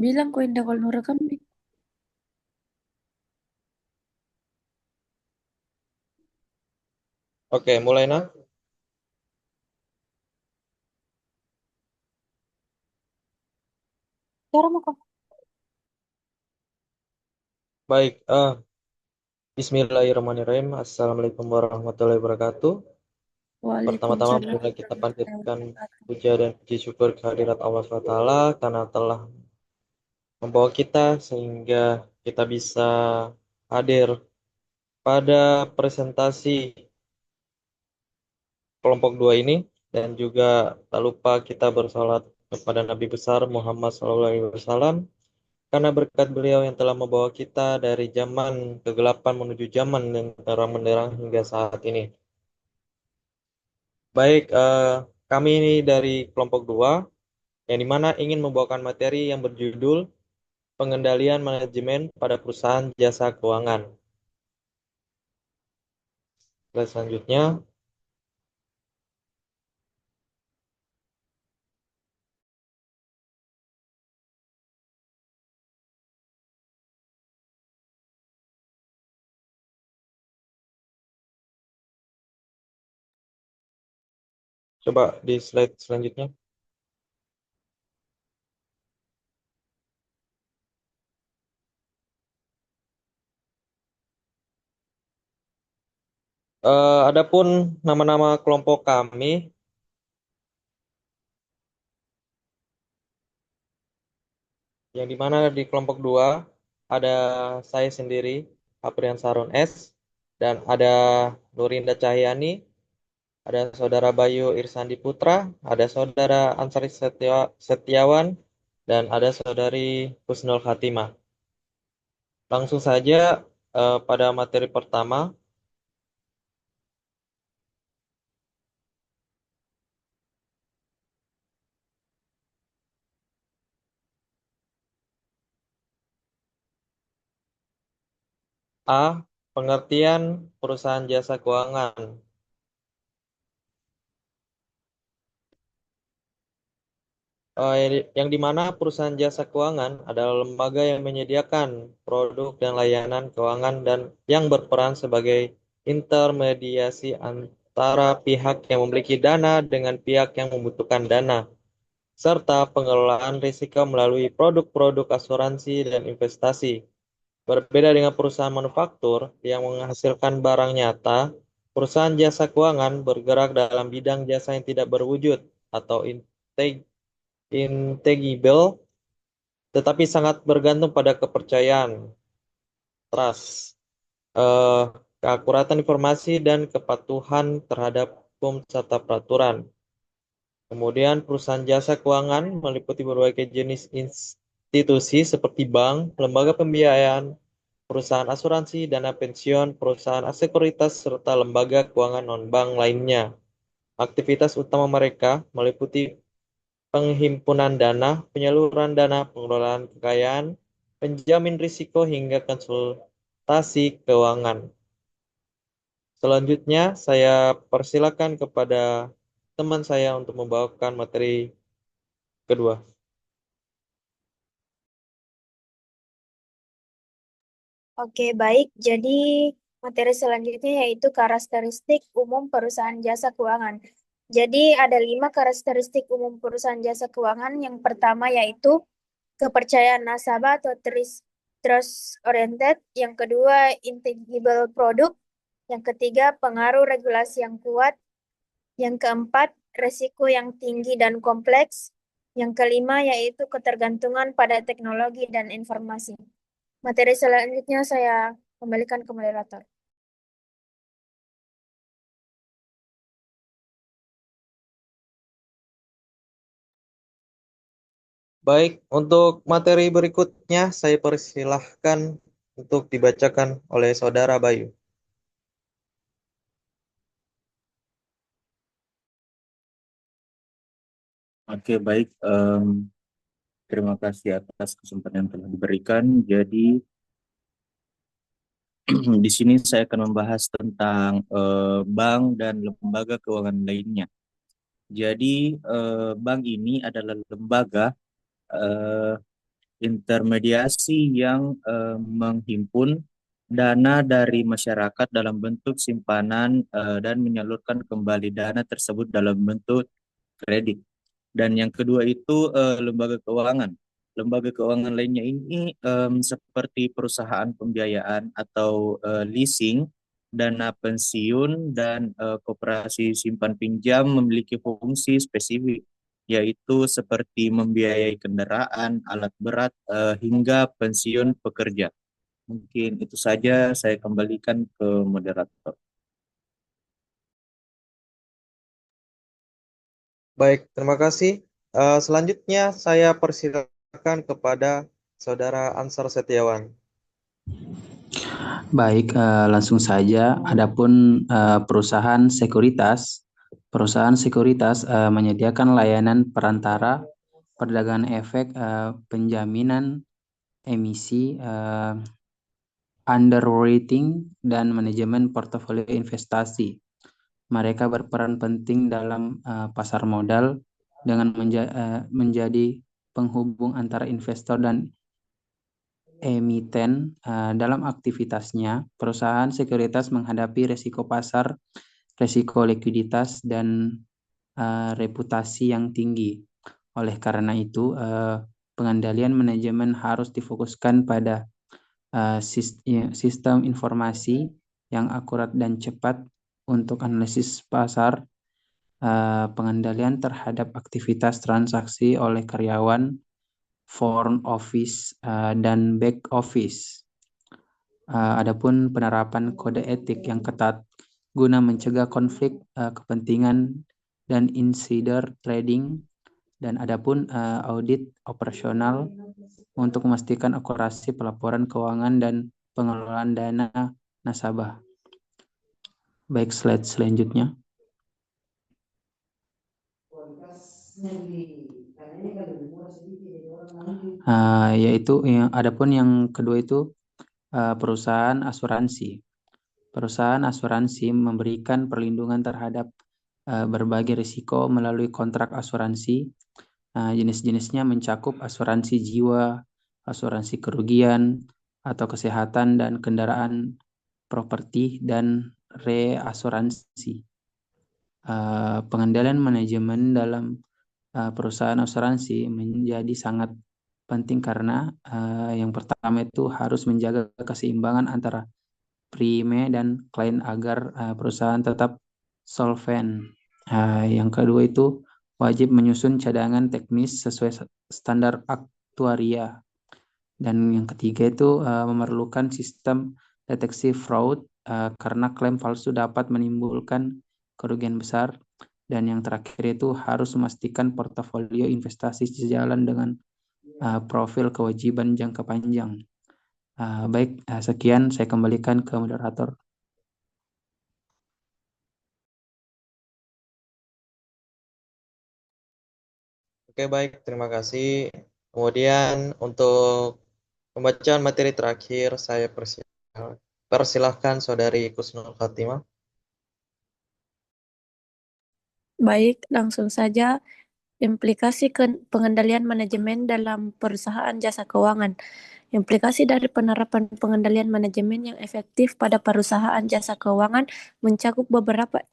Bilang kok Indah kalau nu rekam nih. Oke, mulai nah. Cara mau kok. Baik, Bismillahirrahmanirrahim. Assalamualaikum warahmatullahi wabarakatuh. Pertama-tama Waalaikumsalam marilah kita warahmatullahi panjatkan wabarakatuh. puja dan puji syukur kehadirat Allah SWT karena telah membawa kita sehingga kita bisa hadir pada presentasi kelompok dua ini dan juga tak lupa kita bersolat kepada Nabi besar Muhammad SAW karena berkat beliau yang telah membawa kita dari zaman kegelapan menuju zaman yang terang benderang hingga saat ini. Baik, kami ini dari kelompok dua, yang dimana ingin membawakan materi yang berjudul pengendalian manajemen pada perusahaan jasa keuangan. Slide selanjutnya, coba di slide selanjutnya. Adapun nama-nama kelompok kami, yang dimana di kelompok dua ada saya sendiri, Aprian Saron S, dan ada Nurinda Cahyani, ada saudara Bayu Irsandi Putra, ada saudara Ansari Setiawan, dan ada saudari Husnul Khatimah. Langsung saja pada materi pertama, A. Pengertian perusahaan jasa keuangan. Yang dimana perusahaan jasa keuangan adalah lembaga yang menyediakan produk dan layanan keuangan dan yang berperan sebagai intermediasi antara pihak yang memiliki dana dengan pihak yang membutuhkan dana, serta pengelolaan risiko melalui produk-produk asuransi dan investasi. Berbeda dengan perusahaan manufaktur yang menghasilkan barang nyata, perusahaan jasa keuangan bergerak dalam bidang jasa yang tidak berwujud atau intangible, tetapi sangat bergantung pada kepercayaan, trust, eh, keakuratan informasi, dan kepatuhan terhadap hukum serta peraturan. Kemudian perusahaan jasa keuangan meliputi berbagai jenis institusi seperti bank, lembaga pembiayaan, perusahaan asuransi, dana pensiun, perusahaan sekuritas, serta lembaga keuangan non-bank lainnya. Aktivitas utama mereka meliputi penghimpunan dana, penyaluran dana, pengelolaan kekayaan, penjamin risiko, hingga konsultasi keuangan. Selanjutnya, saya persilakan kepada teman saya untuk membawakan materi kedua. Oke, baik. Jadi materi selanjutnya yaitu karakteristik umum perusahaan jasa keuangan. Jadi ada 5 karakteristik umum perusahaan jasa keuangan. Yang pertama yaitu kepercayaan nasabah atau trust oriented. Yang kedua, intangible product. Yang ketiga, pengaruh regulasi yang kuat. Yang keempat, resiko yang tinggi dan kompleks. Yang kelima yaitu ketergantungan pada teknologi dan informasi. Materi selanjutnya saya kembalikan ke moderator. Baik, untuk materi berikutnya saya persilahkan untuk dibacakan oleh Saudara Bayu. Oke, baik. Terima kasih atas kesempatan yang telah diberikan. Jadi, di sini saya akan membahas tentang bank dan lembaga keuangan lainnya. Jadi, bank ini adalah lembaga eh, intermediasi yang menghimpun dana dari masyarakat dalam bentuk simpanan dan menyalurkan kembali dana tersebut dalam bentuk kredit. Dan yang kedua itu lembaga keuangan. Lembaga keuangan lainnya ini seperti perusahaan pembiayaan atau leasing, dana pensiun, dan koperasi simpan pinjam memiliki fungsi spesifik, yaitu seperti membiayai kendaraan, alat berat, hingga pensiun pekerja. Mungkin itu saja, saya kembalikan ke moderator. Baik, terima kasih. Selanjutnya saya persilakan kepada Saudara Ansar Setiawan. Baik, langsung saja. Adapun perusahaan sekuritas menyediakan layanan perantara, perdagangan efek, penjaminan emisi, underwriting, dan manajemen portofolio investasi. Mereka berperan penting dalam pasar modal dengan menjadi penghubung antara investor dan emiten. Dalam aktivitasnya, perusahaan sekuritas menghadapi risiko pasar, risiko likuiditas, dan reputasi yang tinggi. Oleh karena itu, pengendalian manajemen harus difokuskan pada sistem informasi yang akurat dan cepat untuk analisis pasar, pengendalian terhadap aktivitas transaksi oleh karyawan, front office, dan back office. Adapun penerapan kode etik yang ketat guna mencegah konflik kepentingan dan insider trading, dan adapun audit operasional untuk memastikan akurasi pelaporan keuangan dan pengelolaan dana nasabah. Baik, slide selanjutnya. Adapun yang kedua itu perusahaan asuransi. Perusahaan asuransi memberikan perlindungan terhadap berbagai risiko melalui kontrak asuransi. Jenis-jenisnya mencakup asuransi jiwa, asuransi kerugian atau kesehatan dan kendaraan, properti, dan reasuransi. Pengendalian manajemen dalam perusahaan asuransi menjadi sangat penting karena yang pertama itu harus menjaga keseimbangan antara prime dan klien agar perusahaan tetap solven. Yang kedua itu wajib menyusun cadangan teknis sesuai standar aktuaria. Dan yang ketiga itu memerlukan sistem deteksi fraud karena klaim palsu dapat menimbulkan kerugian besar. Dan yang terakhir itu harus memastikan portofolio investasi sejalan dengan profil kewajiban jangka panjang. Baik, sekian saya kembalikan ke moderator. Oke, baik, terima kasih. Kemudian untuk pembacaan materi terakhir, saya persilahkan Saudari Kusnul Fatimah. Baik, langsung saja. Implikasi pengendalian manajemen dalam perusahaan jasa keuangan. Implikasi dari penerapan pengendalian manajemen yang efektif pada perusahaan jasa keuangan mencakup beberapa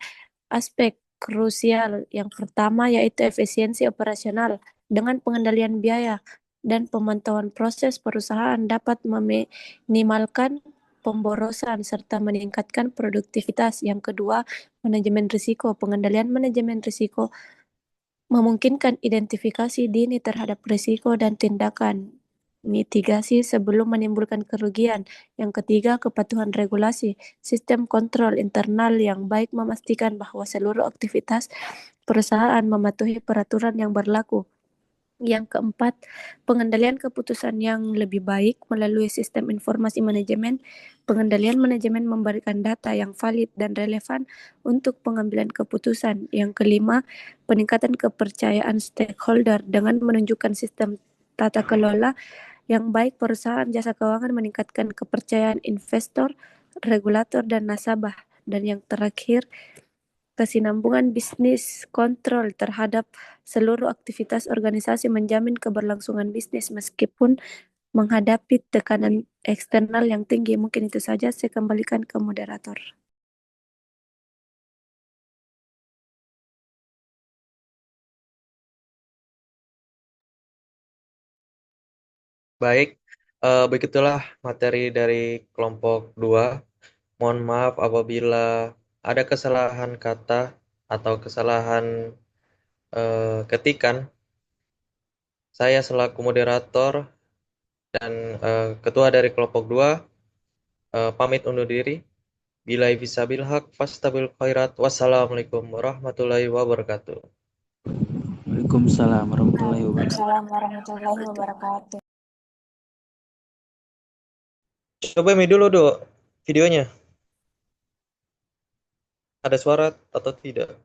aspek krusial. Yang pertama yaitu efisiensi operasional. Dengan pengendalian biaya dan pemantauan proses, perusahaan dapat meminimalkan pemborosan serta meningkatkan produktivitas. Yang kedua, manajemen risiko. Pengendalian manajemen risiko memungkinkan identifikasi dini terhadap risiko dan tindakan mitigasi sebelum menimbulkan kerugian. Yang ketiga, kepatuhan regulasi. Sistem kontrol internal yang baik memastikan bahwa seluruh aktivitas perusahaan mematuhi peraturan yang berlaku. Yang keempat, pengendalian keputusan yang lebih baik melalui sistem informasi manajemen. Pengendalian manajemen memberikan data yang valid dan relevan untuk pengambilan keputusan. Yang kelima, peningkatan kepercayaan stakeholder dengan menunjukkan sistem tata kelola yang baik. Perusahaan jasa keuangan meningkatkan kepercayaan investor, regulator, dan nasabah. Dan yang terakhir, kesinambungan bisnis, kontrol terhadap seluruh aktivitas organisasi, menjamin keberlangsungan bisnis meskipun menghadapi tekanan eksternal yang tinggi. Mungkin itu saja, saya kembalikan ke moderator. Baik, begitulah materi dari kelompok 2. Mohon maaf apabila ada kesalahan kata atau kesalahan ketikan. Saya selaku moderator dan ketua dari kelompok 2 pamit undur diri. Bilai bisabil haq fastabil khairat. Wassalamualaikum warahmatullahi wabarakatuh. Waalaikumsalam warahmatullahi wabarakatuh. Waalaikumsalam warahmatullahi wabarakatuh. Coba mi dulu videonya. Ada suara atau tidak?